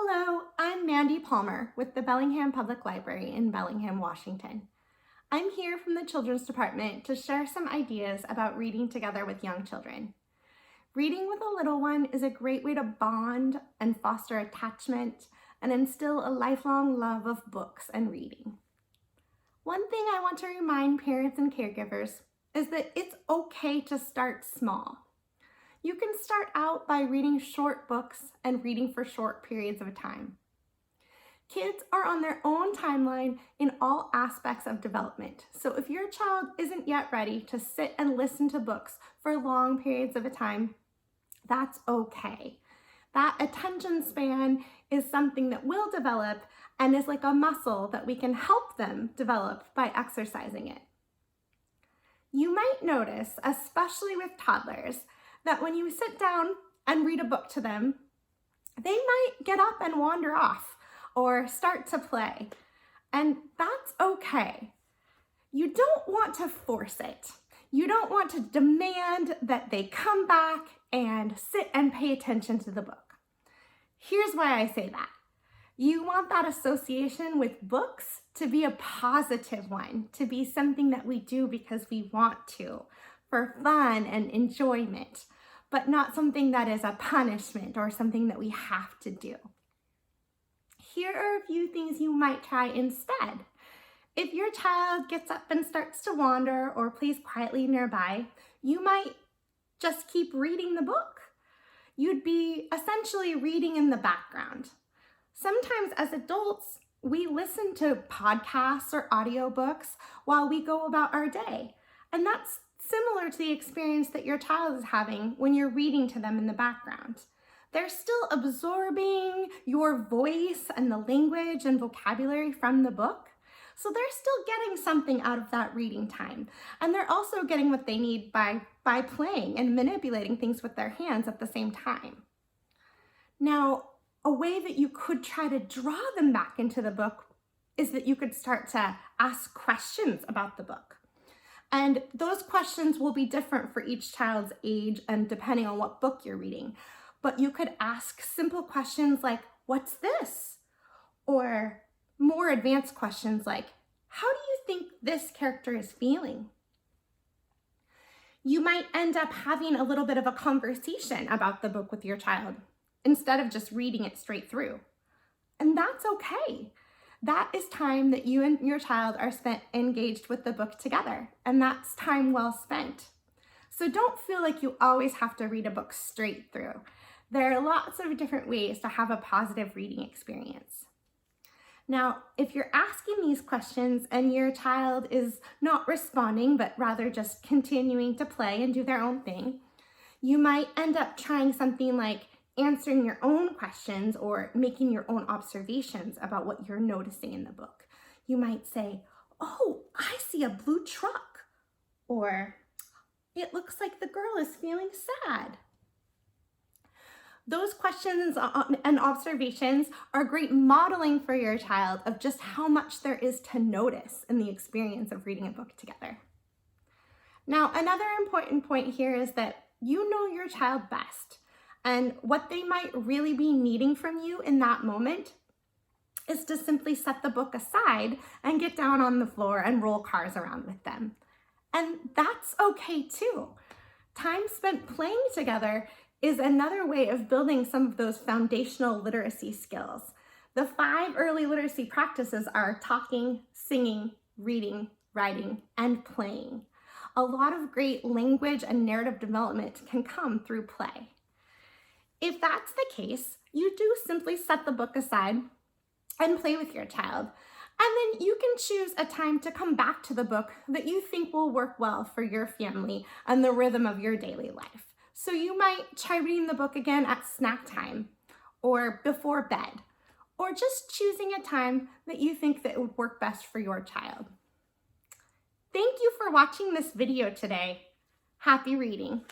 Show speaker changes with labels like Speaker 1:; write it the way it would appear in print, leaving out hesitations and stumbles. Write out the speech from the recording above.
Speaker 1: Hello, I'm Mandy Palmer with the Bellingham Public Library in Bellingham, Washington. I'm here from the Children's Department to share some ideas about reading together with young children. Reading with a little one is a great way to bond and foster attachment and instill a lifelong love of books and reading. One thing I want to remind parents and caregivers is that it's okay to start small. You can start out by reading short books and reading for short periods of time. Kids are on their own timeline in all aspects of development. So if your child isn't yet ready to sit and listen to books for long periods of a time, that's okay. That attention span is something that will develop and is like a muscle that we can help them develop by exercising it. You might notice, especially with toddlers, that when you sit down and read a book to them, they might get up and wander off or start to play, and that's okay. You don't want to force it. You don't want to demand that they come back and sit and pay attention to the book. Here's why I say that. You want that association with books to be a positive one, to be something that we do because we want to, for fun and enjoyment, but not something that is a punishment or something that we have to do. Here are a few things you might try instead. If your child gets up and starts to wander or plays quietly nearby, you might just keep reading the book. You'd be essentially reading in the background. Sometimes as adults, we listen to podcasts or audiobooks while we go about our day, and that's similar to the experience that your child is having when you're reading to them in the background. They're still absorbing your voice and the language and vocabulary from the book, so they're still getting something out of that reading time. And they're also getting what they need by playing and manipulating things with their hands at the same time. Now, a way that you could try to draw them back into the book is that you could start to ask questions about the book. And those questions will be different for each child's age and depending on what book you're reading. But you could ask simple questions like, "What's this?" Or more advanced questions like, "How do you think this character is feeling?" You might end up having a little bit of a conversation about the book with your child instead of just reading it straight through. And that's okay. That is time that you and your child are spent engaged with the book together, and that's time well spent. So don't feel like you always have to read a book straight through. There are lots of different ways to have a positive reading experience. Now, if you're asking these questions and your child is not responding, but rather just continuing to play and do their own thing, you might end up trying something like answering your own questions or making your own observations about what you're noticing in the book. You might say, "Oh, I see a blue truck," or "It looks like the girl is feeling sad." Those questions and observations are great modeling for your child of just how much there is to notice in the experience of reading a book together. Now, another important point here is that you know your child best. And what they might really be needing from you in that moment is to simply set the book aside and get down on the floor and roll cars around with them. And that's okay too. Time spent playing together is another way of building some of those foundational literacy skills. The 5 early literacy practices are talking, singing, reading, writing, and playing. A lot of great language and narrative development can come through play. If that's the case, you do simply set the book aside and play with your child. And then you can choose a time to come back to the book that you think will work well for your family and the rhythm of your daily life. So you might try reading the book again at snack time or before bed, or just choosing a time that you think that would work best for your child. Thank you for watching this video today. Happy reading.